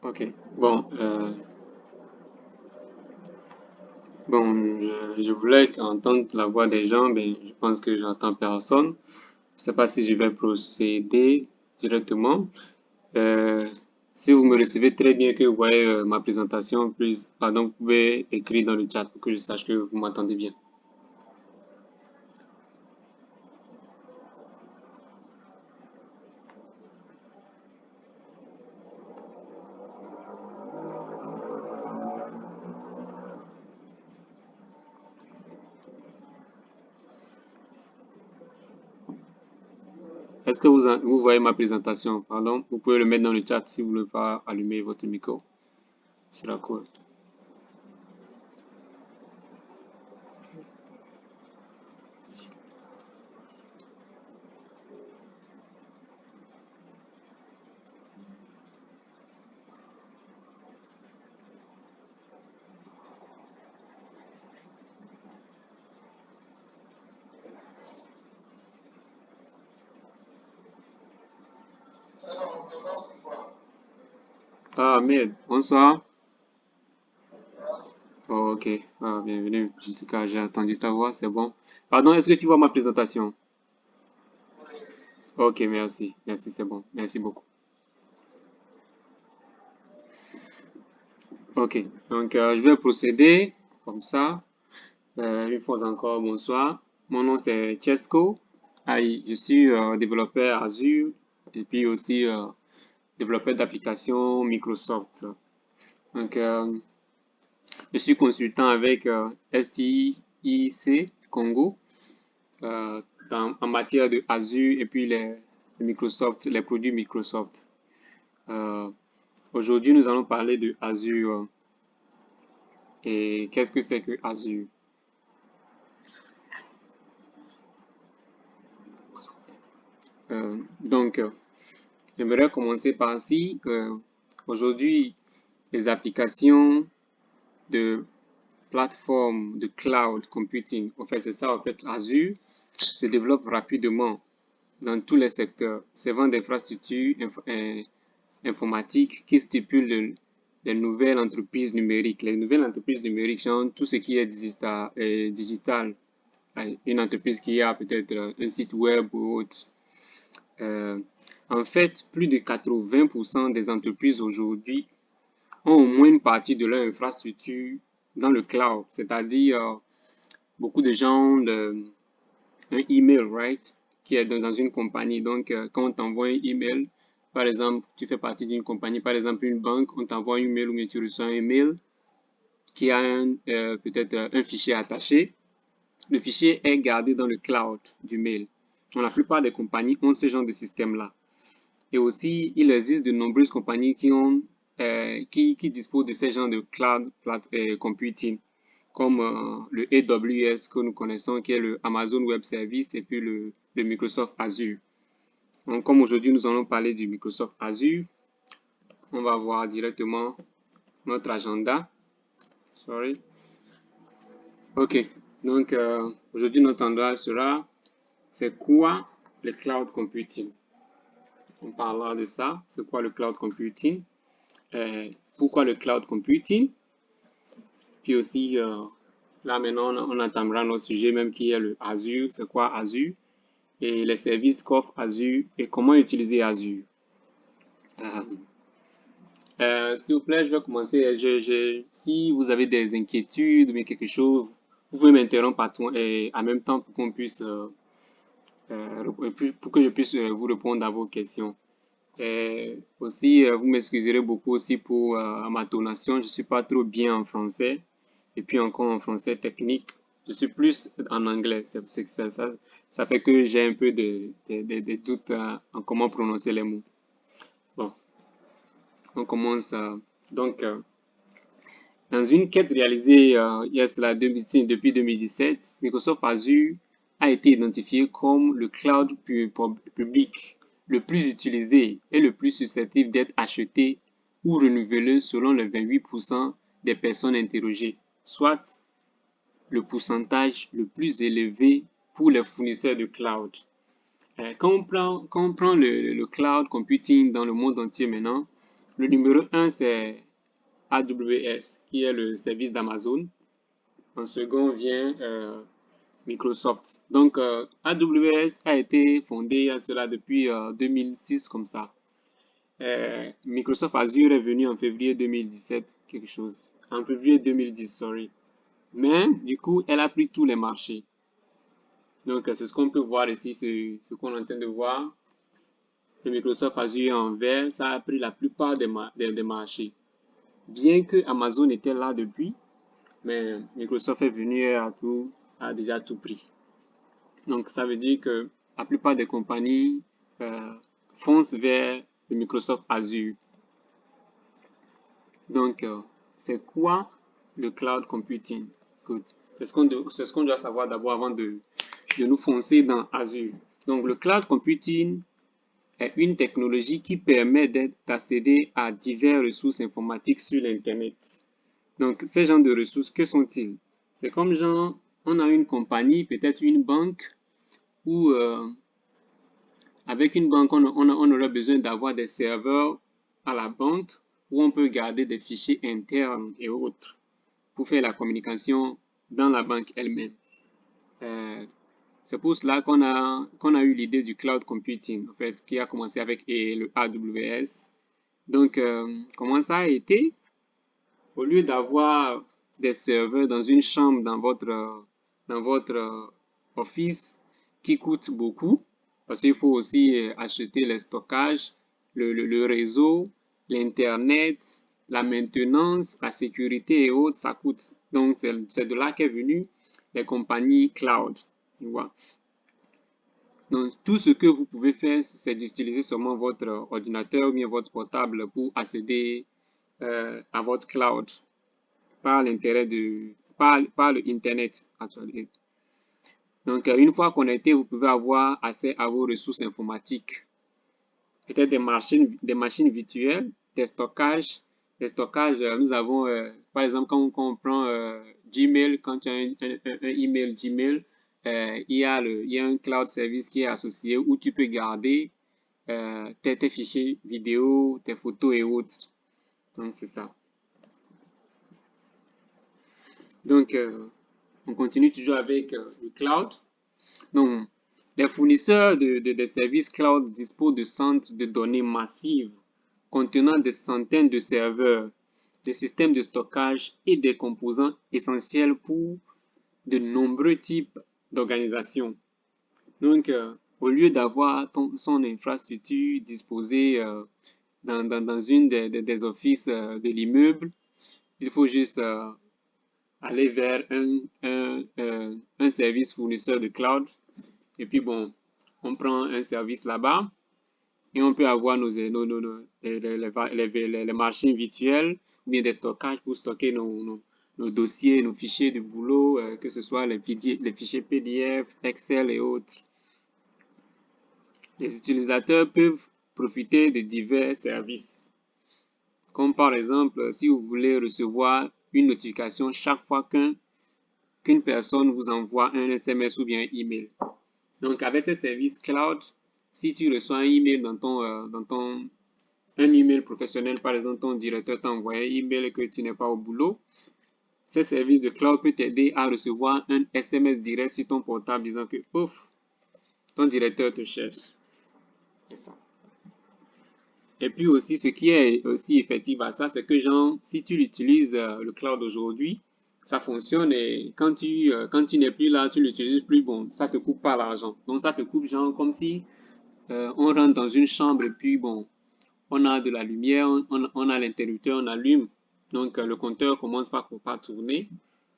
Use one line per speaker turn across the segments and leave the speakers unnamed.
Ok. Bon, je voulais entendre la voix des gens, mais je pense que j'entends personne. Je sais pas si je vais procéder directement. Euh, Si vous me recevez très bien, que vous voyez ma présentation, pardon, vous pouvez écrire dans le chat pour que je sache que vous m'entendez bien. Est-ce que vous voyez ma présentation? Pardon, vous pouvez le mettre dans le chat si vous ne voulez pas allumer votre micro. Ce sera cool. Ah, Ahmed, bonsoir. Oh, ok, bienvenue. En tout cas, j'ai entendu ta voix, c'est bon. Pardon, est-ce que tu vois ma présentation? Ok, merci. Merci, c'est bon. Merci beaucoup. Ok, donc je vais procéder comme ça. Une fois encore, bonsoir. Mon nom c'est Chesco. Je suis développeur Azure et puis aussi développeur d'applications Microsoft. Donc, je suis consultant avec STIC Congo en matière de Azure et puis les produits Microsoft. Euh, Aujourd'hui, nous allons parler de Azure. Et qu'est-ce que c'est que Azure? Donc, j'aimerais commencer par ci. Aujourd'hui, les applications de plateforme de cloud computing, en fait, c'est ça, en fait, Azure se développe rapidement dans tous les secteurs, servant d'infrastructures informatiques qui stipulent les nouvelles entreprises numériques. Les nouvelles entreprises numériques, genre tout ce qui est digital. Une entreprise qui a peut-être un site web ou autre. Euh, En fait, plus de 80% des entreprises aujourd'hui ont au moins une partie de leur infrastructure dans le cloud, c'est-à-dire beaucoup de gens ont un email, right, qui est dans une compagnie. Donc, quand on t'envoie un email, par exemple, tu fais partie d'une compagnie, par exemple une banque, on t'envoie un email ou bien tu reçois un email qui a peut-être un fichier attaché. Le fichier est gardé dans le cloud du mail. Donc, la plupart des compagnies ont ce genre de système-là. Et aussi, il existe de nombreuses compagnies qui disposent de ce genre de computing, comme le AWS que nous connaissons, qui est le Amazon Web Service, et puis le Microsoft Azure. Donc, comme aujourd'hui, nous allons parler du Microsoft Azure, on va voir directement notre agenda. Sorry. OK. Donc, aujourd'hui, notre agenda sera, c'est quoi le cloud computing? On parlera de ça. C'est quoi le cloud computing? Pourquoi le cloud computing? Puis aussi, là maintenant, on entamera notre sujet même qui est le Azure. C'est quoi Azure? Et les services qu'offre Azure et comment utiliser Azure. Euh, S'il vous plaît, je vais commencer. Si vous avez des inquiétudes ou bien quelque chose, vous pouvez m'interrompre en même temps pour qu'on puisse, pour que je puisse vous répondre à vos questions. Aussi, vous m'excuserez beaucoup aussi pour ma tonation. Je suis pas trop bien en français. Et puis encore en français technique. Je suis plus en anglais. Ça fait que j'ai un peu de doutes en comment prononcer les mots. Bon, on commence. Donc, dans une quête réalisée il y a cela depuis 2017, Microsoft Azure a été identifié comme le cloud public le plus utilisé et le plus susceptible d'être acheté ou renouvelé selon les 28% des personnes interrogées, soit le pourcentage le plus élevé pour les fournisseurs de cloud. Quand on prend le cloud computing dans le monde entier maintenant, Le numéro 1, c'est AWS, qui est le service d'Amazon. En second vient Microsoft. Donc, AWS a été fondé à cela depuis 2006 comme ça. Microsoft Azure est venu en février 2017, quelque chose. En février 2010, sorry. Mais, du coup, elle a pris tous les marchés. Donc, c'est ce qu'on peut voir ici, ce qu'on est en train de voir. Le Microsoft Azure en vert, ça a pris la plupart des marchés. Bien que Amazon était là depuis, mais Microsoft est venu et a déjà tout pris. Donc, ça veut dire que la plupart des compagnies foncent vers le Microsoft Azure. Donc, c'est quoi le cloud computing? C'est ce qu'on doit savoir d'abord avant de nous foncer dans Azure. Donc, le cloud computing est une technologie qui permet d'accéder à diverses ressources informatiques sur l'Internet. Donc, ces genres de ressources, que sont-ils? C'est comme genre, on a une compagnie, peut-être une banque, où avec une banque, on aurait besoin d'avoir des serveurs à la banque où on peut garder des fichiers internes et autres pour faire la communication dans la banque elle-même. C'est pour cela qu'on a eu l'idée du cloud computing, en fait, qui a commencé avec le AWS. Donc, comment ça a été? Au lieu d'avoir des serveurs dans une chambre dans votre office qui coûte beaucoup, parce qu'il faut aussi acheter les stockages, le réseau, l'Internet, la maintenance, la sécurité et autres, ça coûte. Donc, c'est de là qu'est venu les compagnies cloud. Tu vois. Donc, tout ce que vous pouvez faire, c'est d'utiliser seulement votre ordinateur ou bien votre portable pour accéder à votre cloud par l'intérêt par le Internet, actuellement. Donc, une fois connecté, vous pouvez avoir accès à vos ressources informatiques. Peut-être des machines virtuelles, des stockages. Les stockages, nous avons, par exemple, quand on prend Gmail, quand tu as un email Gmail, il y a un cloud service qui est associé où tu peux garder tes fichiers vidéo, tes photos et autres. Donc, c'est ça. Donc, on continue toujours avec le cloud. Donc, les fournisseurs des services cloud disposent de centres de données massives contenant des centaines de serveurs, des systèmes de stockage et des composants essentiels pour de nombreux types d'organisations. Donc, au lieu d'avoir son infrastructure disposée dans une des offices de l'immeuble, il faut juste aller vers un service fournisseur de cloud. Et puis bon, on prend un service là-bas et on peut avoir les machines virtuelles ou bien des stockages pour stocker nos dossiers, nos fichiers de boulot, que ce soit les fichiers PDF, Excel et autres. Les utilisateurs peuvent profiter de divers services, comme par exemple, si vous voulez recevoir une notification chaque fois qu'une personne vous envoie un SMS ou bien un email. Donc, avec ces services cloud, si tu reçois un email un email professionnel, par exemple, ton directeur t'a envoyé un email et que tu n'es pas au boulot, ces services de cloud peuvent t'aider à recevoir un SMS direct sur ton portable disant que, ouf, ton directeur te cherche. C'est ça. Et puis aussi, ce qui est aussi effectif à ça, c'est que genre, si tu utilises le cloud aujourd'hui, ça fonctionne et quand tu n'es plus là, tu l'utilises plus, bon, ça te coupe pas l'argent. Donc ça te coupe genre comme si on rentre dans une chambre et puis bon, on a de la lumière, on a l'interrupteur, on allume. Donc le compteur commence par tourner.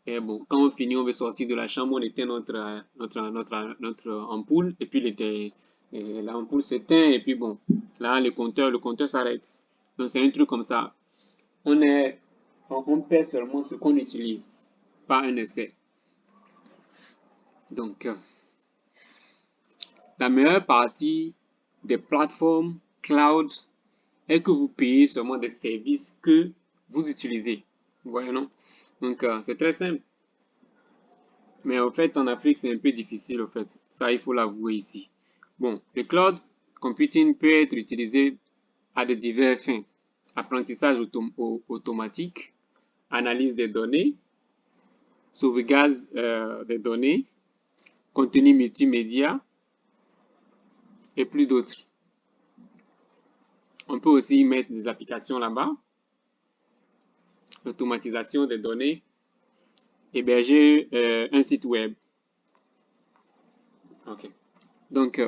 Et bon, quand on finit, on veut sortir de la chambre, on éteint notre ampoule et puis l'ampoule s'éteint et puis bon, là le compteur s'arrête. Donc c'est un truc comme ça. On paie seulement ce qu'on utilise, pas un essai. Donc la meilleure partie des plateformes cloud est que vous payez seulement des services que vous utilisez. Vous voyez, non? Donc, c'est très simple. Mais en fait, en Afrique, c'est un peu difficile, en fait. Ça, il faut l'avouer ici. Bon, le cloud computing peut être utilisé à de diverses fins. apprentissage automatique, analyse des données, sauvegarde des données, contenu multimédia et plus d'autres. On peut aussi mettre des applications là-bas, l'automatisation des données, héberger un site web. Ok. Donc,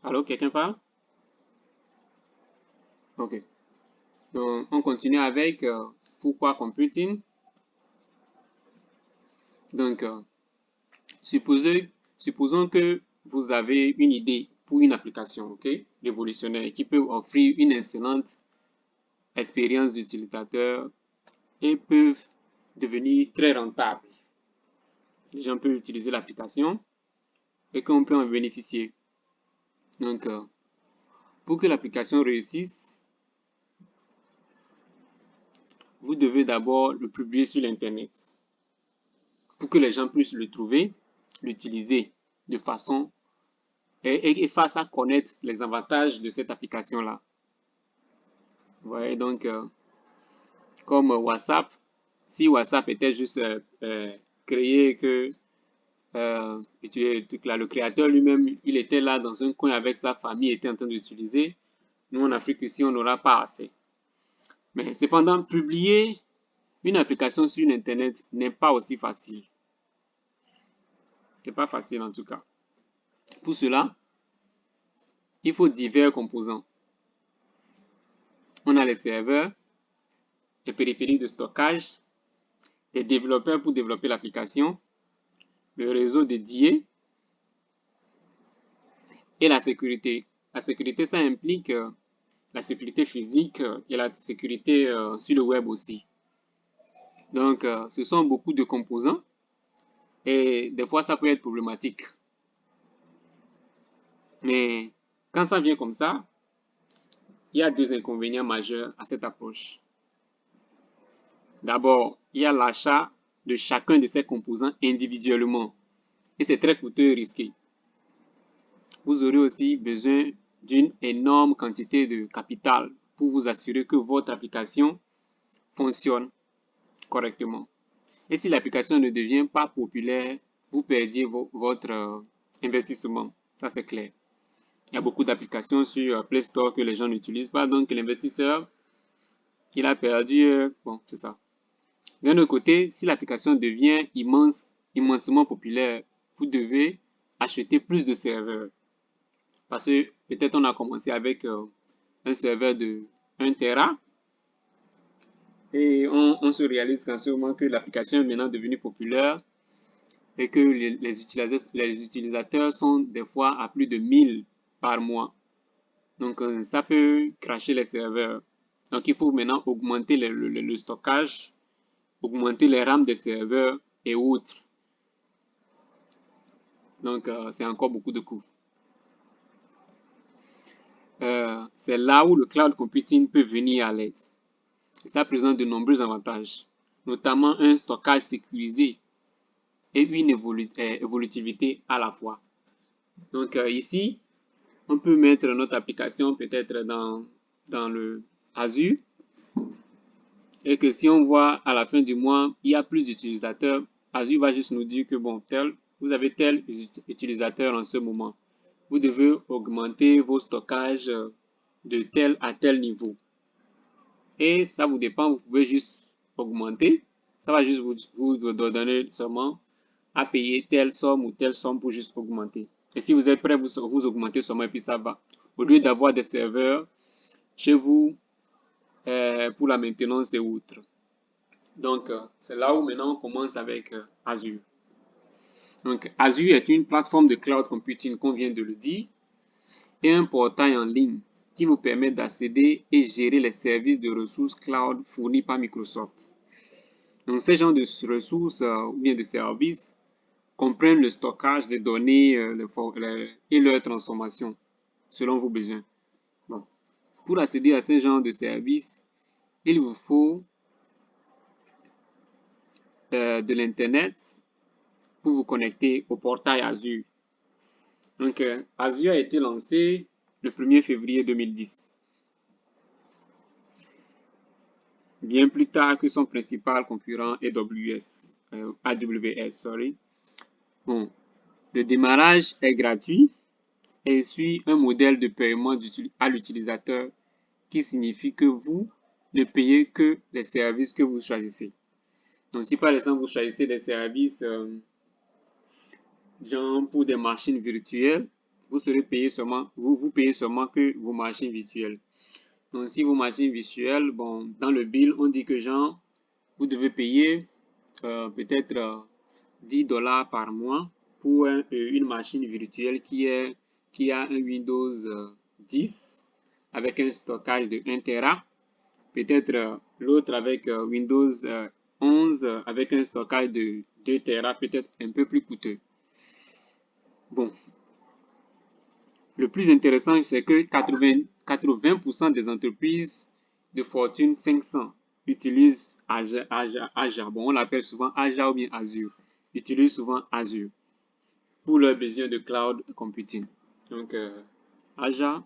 allô, quelqu'un parle? Ok. Donc, on continue avec pourquoi computing. Donc, supposons que vous avez une idée pour une application, ok, révolutionnaire qui peut offrir une excellente expérience d'utilisateur et peuvent devenir très rentables. Les gens peuvent utiliser l'application et qu'on peut en bénéficier. Donc, pour que l'application réussisse, vous devez d'abord le publier sur l'Internet pour que les gens puissent le trouver, l'utiliser de façon et fasse à connaître les avantages de cette application-là. Vous voyez, donc, comme WhatsApp, si WhatsApp était juste créé que le créateur lui-même, il était là dans un coin avec sa famille, était en train d'utiliser, nous en Afrique ici, on n'aura pas assez. Mais cependant, publier une application sur Internet n'est pas aussi facile. C'est pas facile en tout cas. Pour cela, il faut divers composants. On a les serveurs, les périphériques de stockage, les développeurs pour développer l'application, le réseau dédié et la sécurité. La sécurité, ça implique la sécurité physique et la sécurité sur le web aussi. Donc, ce sont beaucoup de composants et des fois, ça peut être problématique. Mais quand ça vient comme ça, il y a deux inconvénients majeurs à cette approche. D'abord, il y a l'achat de chacun de ces composants individuellement et c'est très coûteux et risqué. Vous aurez aussi besoin d'une énorme quantité de capital pour vous assurer que votre application fonctionne correctement. Et si l'application ne devient pas populaire, vous perdiez votre investissement. Ça, c'est clair. Il y a beaucoup d'applications sur Play Store que les gens n'utilisent pas, donc l'investisseur, il a perdu. Bon, c'est ça. D'un autre côté, si l'application devient immensement populaire, vous devez acheter plus de serveurs. Parce que peut-être on a commencé avec un serveur de 1 Tera et on se réalise qu'en ce moment que l'application est maintenant devenue populaire et que les utilisateurs sont des fois à plus de 1000 par mois. Donc, ça peut crasher les serveurs. Donc, il faut maintenant augmenter le stockage, augmenter les RAM des serveurs et autres. Donc, c'est encore beaucoup de coûts. C'est là où le cloud computing peut venir à l'aide. Et ça présente de nombreux avantages, notamment un stockage sécurisé et une évolutivité à la fois. Donc, ici, on peut mettre notre application peut-être dans le Azure et que si on voit à la fin du mois, il y a plus d'utilisateurs, Azure va juste nous dire que bon, vous avez tel utilisateur en ce moment. Vous devez augmenter vos stockages de tel à tel niveau. Et ça vous dépend, vous pouvez juste augmenter. Ça va juste vous donner seulement à payer telle somme ou telle somme pour juste augmenter. Et si vous êtes prêt, vous augmentez seulement et puis ça va. Au lieu d'avoir des serveurs chez vous pour la maintenance et autres. Donc, c'est là où maintenant on commence avec Azure. Donc, Azure est une plateforme de cloud computing, qu'on vient de le dire, et un portail en ligne qui vous permet d'accéder et gérer les services de ressources cloud fournis par Microsoft. Donc, ces genres de ressources ou bien de services comprennent le stockage des données et leur transformation selon vos besoins. Bon. Pour accéder à ce genre de services, il vous faut de l'Internet pour vous connecter au portail Azure. Donc, Azure a été lancé le 1er février 2010. Bien plus tard que son principal concurrent AWS, sorry. Bon, le démarrage est gratuit et suit un modèle de paiement à l'utilisateur qui signifie que vous ne payez que les services que vous choisissez. Donc, si par exemple vous choisissez des services genre pour des machines virtuelles, vous serez payé seulement, vous payez seulement que vos machines virtuelles. Donc, si vos machines virtuelles, bon, dans le bill, on dit que genre, vous devez payer peut-être 10 $ par mois pour une machine virtuelle qui a un Windows 10 avec un stockage de 1 Tera. Peut-être l'autre avec Windows 11 avec un stockage de 2 Tera, peut-être un peu plus coûteux. Bon, le plus intéressant, c'est que 80% des entreprises de Fortune 500 utilisent Azure. Bon, on l'appelle souvent Azure ou bien Azure. Utilisent souvent Azure pour leurs besoins de cloud computing. Donc, Azure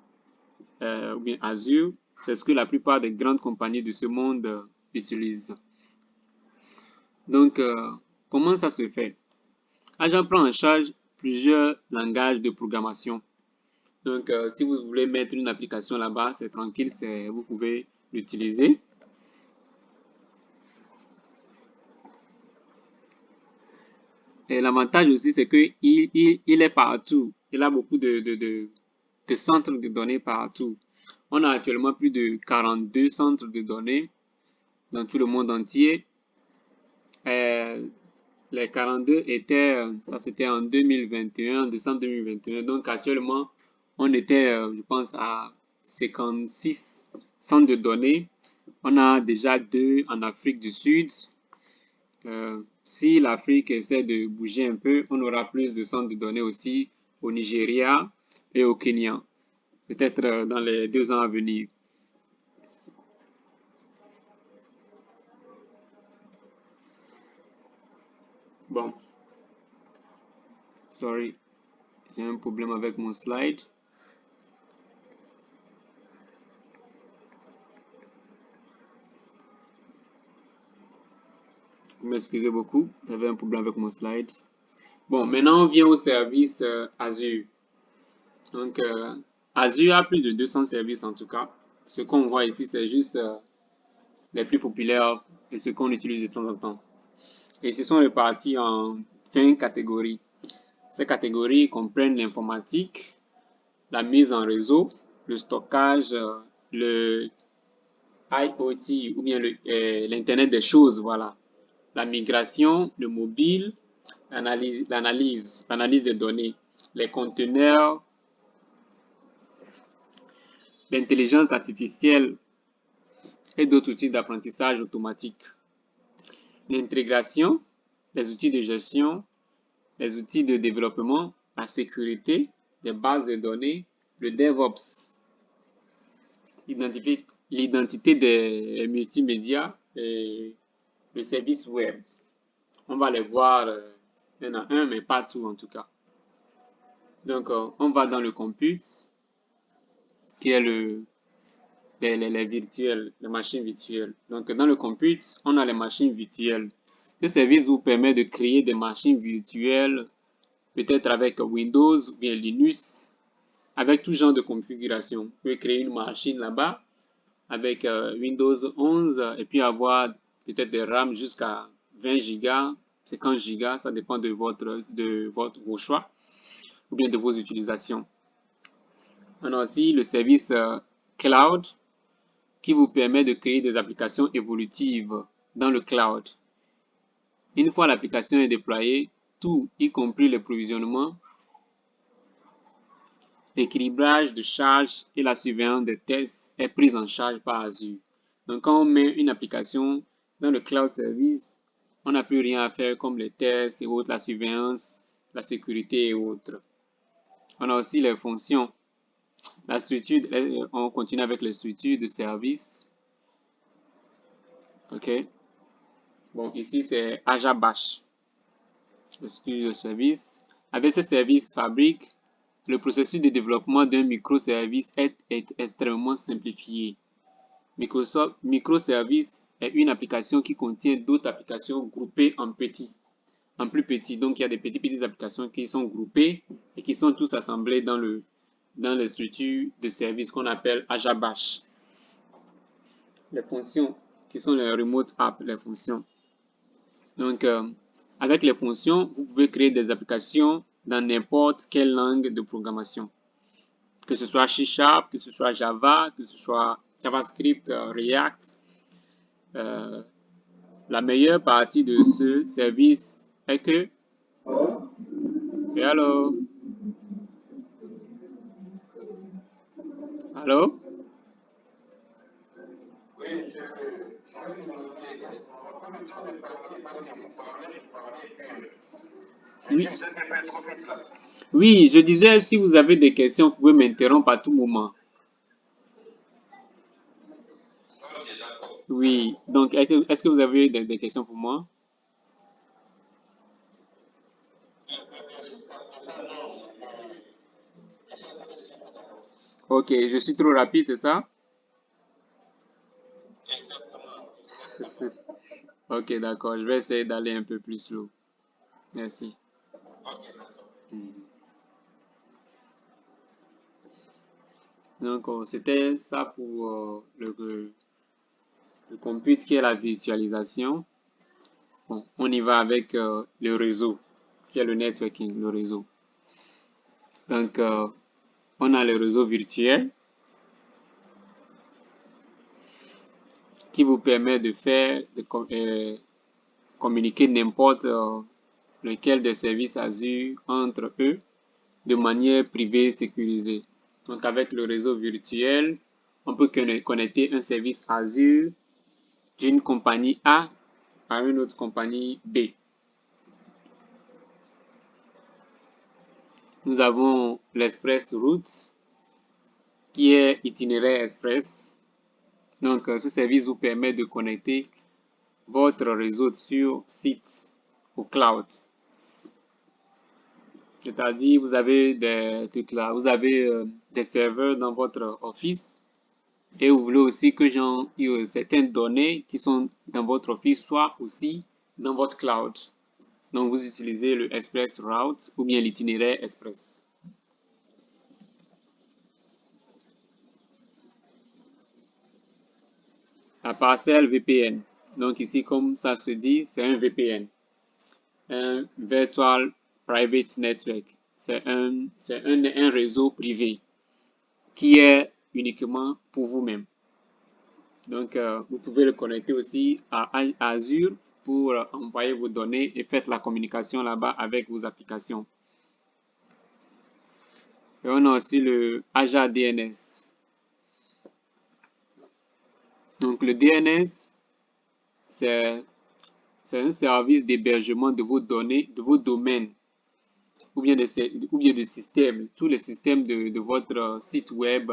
ou bien Azure, c'est ce que la plupart des grandes compagnies de ce monde utilisent. Donc, comment ça se fait? Azure prend en charge plusieurs langages de programmation. Donc, si vous voulez mettre une application là-bas, c'est tranquille, vous pouvez l'utiliser. Et l'avantage aussi, c'est qu'il est partout. Il a beaucoup de centres de données partout. On a actuellement plus de 42 centres de données dans tout le monde entier. Les 42 ça c'était en 2021, décembre 2021. Donc actuellement, on était, je pense, à 56 centres de données. On a déjà 2 en Afrique du Sud. Si l'Afrique essaie de bouger un peu, on aura plus de centres de données aussi au Nigeria et au Kenya, peut-être dans les 2 ans à venir. Bon, sorry, j'ai un problème avec mon slide. Vous m'excusez beaucoup, j'avais un problème avec mon slide. Bon, maintenant on vient au service Azure. Donc, Azure a plus de 200 services en tout cas. Ce qu'on voit ici, c'est juste les plus populaires et ce qu'on utilise de temps en temps. Et ils se sont répartis en 20 catégories. Ces catégories comprennent l'informatique, la mise en réseau, le stockage, le IoT ou bien l'Internet des choses, voilà. La migration, le mobile, l'analyse des données, les conteneurs, l'intelligence artificielle et d'autres outils d'apprentissage automatique. L'intégration, les outils de gestion, les outils de développement, la sécurité, les bases de données, le DevOps, l'identité des multimédias et le service web. On va les voir un à un, mais pas tout en tout cas. Donc, on va dans le compute, qui est les virtuels, les machines virtuelles. Donc, dans le compute, on a les machines virtuelles. Ce service vous permet de créer des machines virtuelles, peut-être avec Windows ou bien Linux, avec tout genre de configuration. Vous pouvez créer une machine là-bas avec Windows 11 et puis avoir peut-être des RAM jusqu'à 20 Go, 50 Go, ça dépend de vos choix ou bien de vos utilisations. On a aussi le service Cloud qui vous permet de créer des applications évolutives dans le cloud. Une fois l'application est déployée, tout, y compris le provisionnement, l'équilibrage de charge et la surveillance des tests est prise en charge par Azure. Donc, quand on met une application dans le cloud service, on n'a plus rien à faire comme les tests et autres, la surveillance, la sécurité et autres. On a aussi les fonctions. La structure, on continue avec les structures de service. OK. Bon, ici, c'est Azure Bash, le structure de service. Avec ce service fabrique Le processus de développement d'un microservice est extrêmement simplifié. Microsoft Microservice est une application qui contient d'autres applications groupées en plus petits. Donc, il y a des petites applications qui sont groupées et qui sont tous assemblés dans les structures de service qu'on appelle Ajabash. Les fonctions qui sont les remote apps, les fonctions. Donc, avec les fonctions, vous pouvez créer des applications dans n'importe quelle langue de programmation. Que ce soit C#, que ce soit Java, que ce soit JavaScript, React. La meilleure partie de ce service est que... Hello? Allô? Oui. Oui, je disais, si vous avez des questions, vous pouvez m'interrompre à tout moment. Oui, donc est-ce que vous avez des questions pour moi? Ok, je suis trop rapide, c'est ça? Ok, d'accord, je vais essayer d'aller un peu plus slow. Merci. Hmm. Donc, c'était ça pour le compute qui est la virtualisation. Bon, on y va avec le réseau, qui est le networking, le réseau. Donc, on a le réseau virtuel qui vous permet de communiquer n'importe lequel des services Azure entre eux de manière privée et sécurisée. Donc, avec le réseau virtuel, on peut connecter un service Azure d'une compagnie A à une autre compagnie B. Nous avons l'Express Route qui est itinéraire express. Donc, ce service vous permet de connecter votre réseau sur site au cloud. C'est-à-dire, vous avez des trucs là, vous avez des serveurs dans votre Office et vous voulez aussi que certaines données qui sont dans votre Office soient aussi dans votre cloud. Donc, vous utilisez le Express Route ou bien l'itinéraire express. La parcelle VPN. Donc ici, comme ça se dit, c'est un VPN. Un Virtual Private Network. C'est un réseau privé qui est uniquement pour vous-même. Donc, vous pouvez le connecter aussi à Azure pour envoyer vos données et faire la communication là-bas avec vos applications. Et on a aussi le Azure DNS. Donc, le DNS, c'est un service d'hébergement de vos données, de vos domaines ou bien de systèmes, tous les systèmes de votre site web.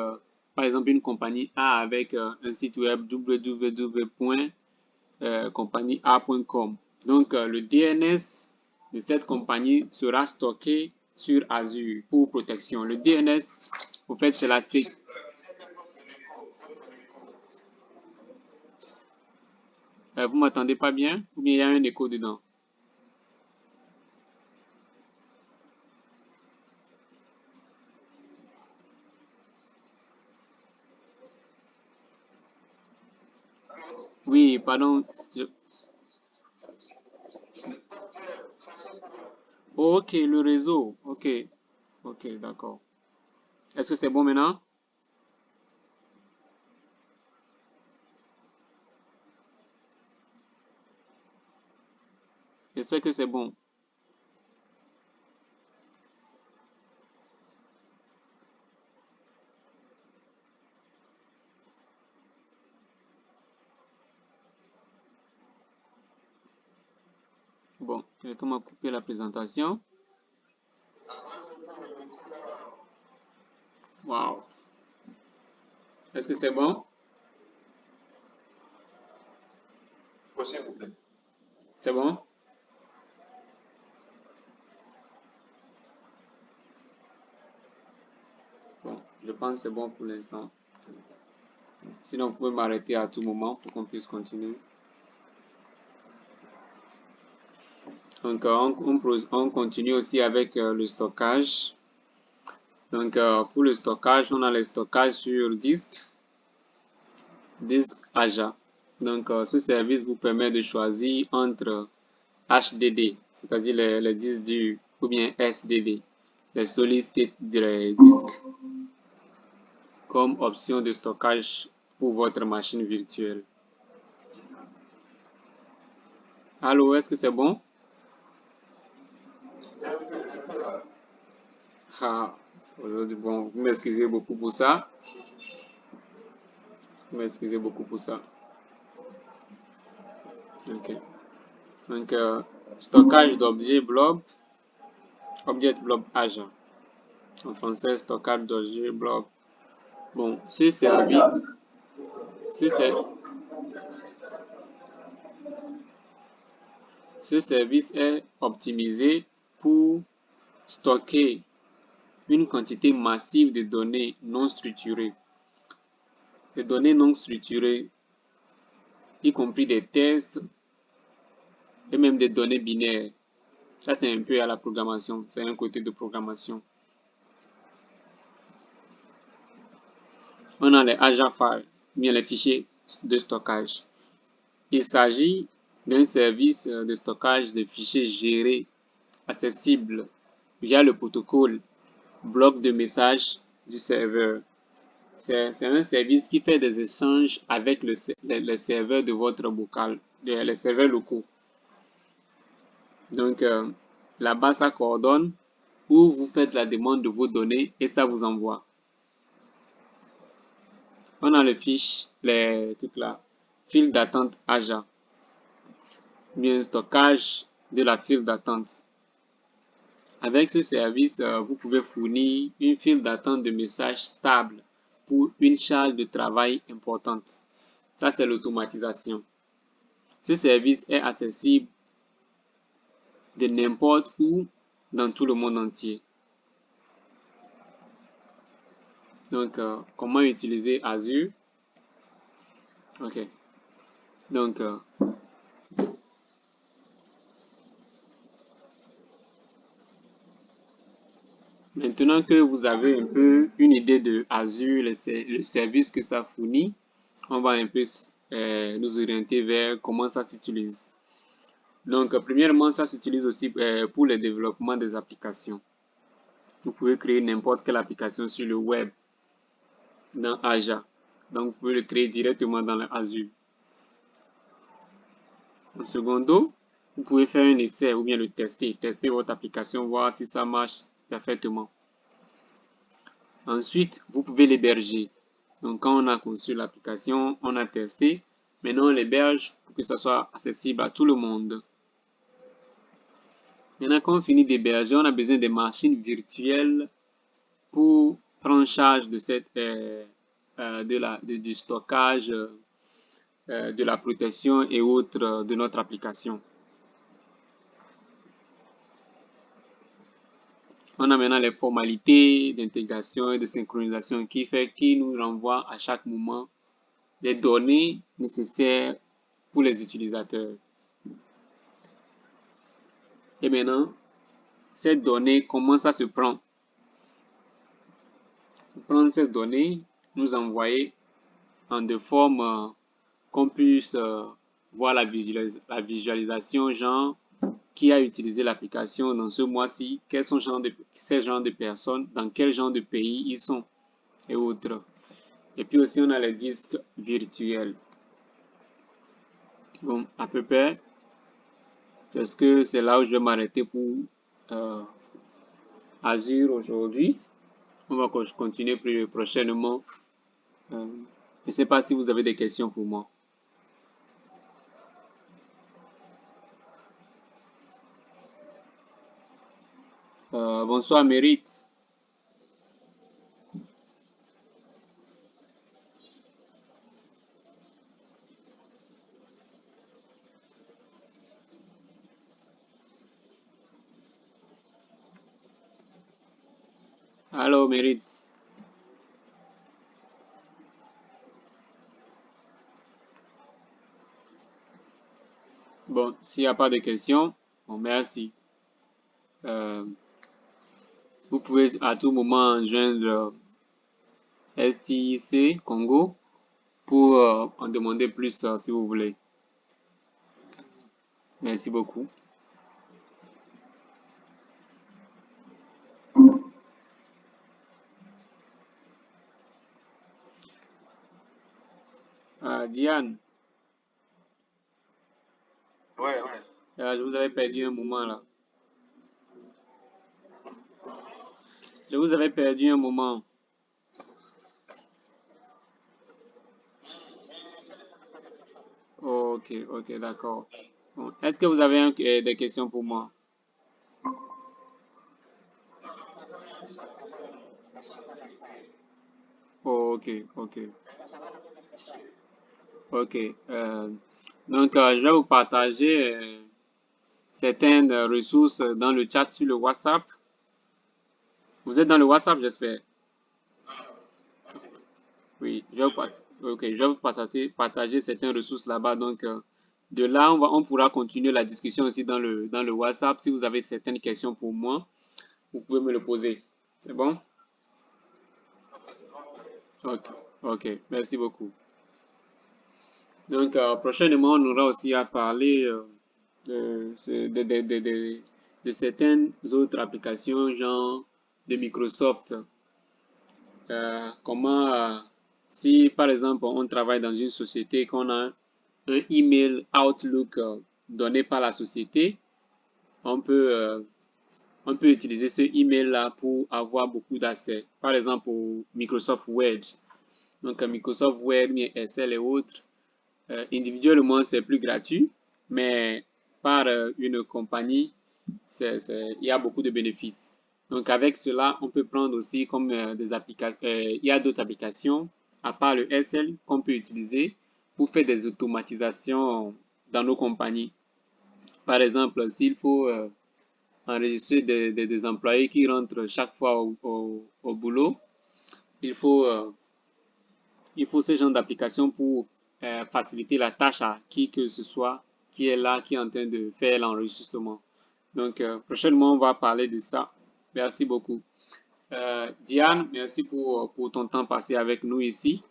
Par exemple, une compagnie A avec un site web www.compagnia.com. Donc, le DNS de cette compagnie sera stocké sur Azure pour protection. Le DNS, en fait, c'est la sécurité. Vous m'entendez pas bien? Ou bien il y a un écho dedans? Oui, pardon. Oh, ok, le réseau. Ok, ok, d'accord. Est-ce que c'est bon maintenant? J'espère que c'est bon. Bon, comment couper la présentation? Wow. Est-ce que c'est bon? C'est bon? Je pense que c'est bon pour l'instant. Sinon, vous pouvez m'arrêter à tout moment pour qu'on puisse continuer. Donc, on continue aussi avec le stockage. Donc, pour le stockage, on a le stockage sur disque AJA. Donc, ce service vous permet de choisir entre HDD, c'est-à-dire les disques durs, ou bien SDD, les solid state disques, comme option de stockage pour votre machine virtuelle. Allô, est-ce que c'est bon? Ah, bon, vous m'excusez beaucoup pour ça. Vous m'excusez beaucoup pour ça. Ok. Donc, stockage d'objets blob, object blob agent. En français, stockage d'objets blob. Bon, ce service est optimisé pour stocker une quantité massive de données non structurées. Les données non structurées, y compris des tests et même des données binaires. Ça, c'est un peu à la programmation. C'est un côté de programmation. On a les AJA files, bien les fichiers de stockage. Il s'agit d'un service de stockage de fichiers gérés, accessibles via le protocole bloc de messages du serveur. C'est un service qui fait des échanges avec les serveurs de votre bocal, les serveurs locaux. Donc, là-bas, ça coordonne où vous faites la demande de vos données et ça vous envoie. On a les fiches, les trucs là, file d'attente AJA, bien stockage de la file d'attente. Avec ce service, vous pouvez fournir une file d'attente de messages stable pour une charge de travail importante. Ça, c'est l'automatisation. Ce service est accessible de n'importe où dans tout le monde entier. Donc, comment utiliser Azure? Ok. Donc, maintenant que vous avez un peu une idée de Azure, le service que ça fournit, on va un peu nous orienter vers comment ça s'utilise. Donc, premièrement, ça s'utilise aussi pour le développement des applications. Vous pouvez créer n'importe quelle application sur le web dans AJA. Donc, vous pouvez le créer directement dans Azure. En secondo, vous pouvez faire un essai ou bien le tester votre application, voir si ça marche parfaitement. Ensuite, vous pouvez l'héberger. Donc, quand on a conçu l'application, on a testé. Maintenant, on l'héberge pour que ça soit accessible à tout le monde. Maintenant qu'on finit d'héberger, on a besoin des machines virtuelles pour prendre charge de du stockage, de la protection et autres de notre application. On a maintenant les formalités d'intégration et de synchronisation qui nous renvoient à chaque moment les données nécessaires pour les utilisateurs. Et maintenant, cette donnée, comment ça se prend? Prendre ces données, nous envoyer en de forme qu'on puisse voir la visualisation, genre qui a utilisé l'application dans ce mois-ci, quels sont ces genres de personnes, dans quel genre de pays ils sont et autres. Et puis aussi, on a les disques virtuels. Bon, à peu près, parce que c'est là où je vais m'arrêter pour Azure aujourd'hui. On va continuer prochainement. Je ne sais pas si vous avez des questions pour moi. Bonsoir, Mérite. Allô, Mérite. Bon, s'il n'y a pas de questions, bon, merci. Vous pouvez à tout moment joindre STIC Congo pour en demander plus si vous voulez. Merci beaucoup. Diane,
Ouais, ouais.
je vous avais perdu un moment là. Je vous avais perdu un moment. Ok, ok, d'accord. Bon, est-ce que vous avez des questions pour moi? Ok, ok, ok. Donc, je vais vous partager certaines ressources dans le chat sur le WhatsApp. Vous êtes dans le WhatsApp, j'espère. Oui, ok, je vais vous partager certaines ressources là-bas. Donc, de là, on pourra continuer la discussion aussi dans le WhatsApp. Si vous avez certaines questions pour moi, vous pouvez me le poser. C'est bon? Ok, ok, merci beaucoup. Donc, prochainement, on aura aussi à parler de certaines autres applications, genre de Microsoft. Comment, si par exemple, on travaille dans une société, qu'on a un email Outlook donné par la société, on peut, euh, on peut utiliser ce email-là pour avoir beaucoup d'accès. Par exemple, au Microsoft Word. Donc, Microsoft Word, Excel et autres. Individuellement, c'est plus gratuit, mais par une compagnie, il y a beaucoup de bénéfices. Donc, avec cela, on peut prendre aussi comme des applications. Il y a d'autres applications, à part le SL, qu'on peut utiliser pour faire des automatisations dans nos compagnies. Par exemple, s'il faut enregistrer des employés qui rentrent chaque fois au boulot, il faut, euh, il faut ce genre d'application pour faciliter la tâche à qui que ce soit qui est là, qui est en train de faire l'enregistrement. Donc, prochainement, on va parler de ça. Merci beaucoup. Diane, merci pour ton temps passé avec nous ici.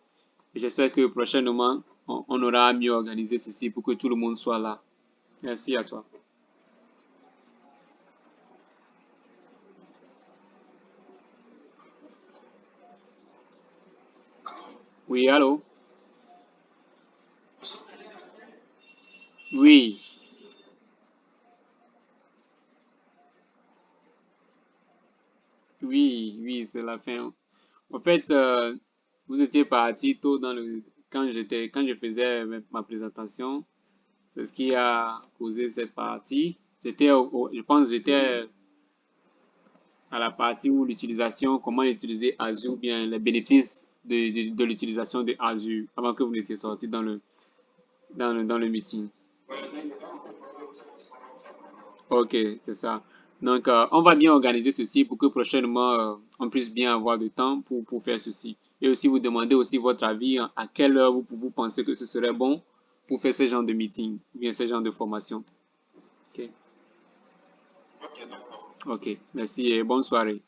J'espère que prochainement, on aura mieux organisé ceci pour que tout le monde soit là. Merci à toi. Oui, allô? Oui, oui, oui, c'est la fin. En fait, vous étiez parti tôt quand je faisais ma présentation. C'est ce qui a causé cette partie. Je pense que j'étais à la partie où l'utilisation, comment utiliser Azure, bien les bénéfices de l'utilisation de Azure avant que vous n'étiez sorti dans le meeting. Ok, c'est ça. Donc, on va bien organiser ceci pour que prochainement, on puisse bien avoir du temps pour faire ceci. Et aussi, vous demander aussi votre avis, hein, à quelle heure vous pensez que ce serait bon pour faire ce genre de meeting, ou bien ce genre de formation. Ok, ok, merci et bonne soirée.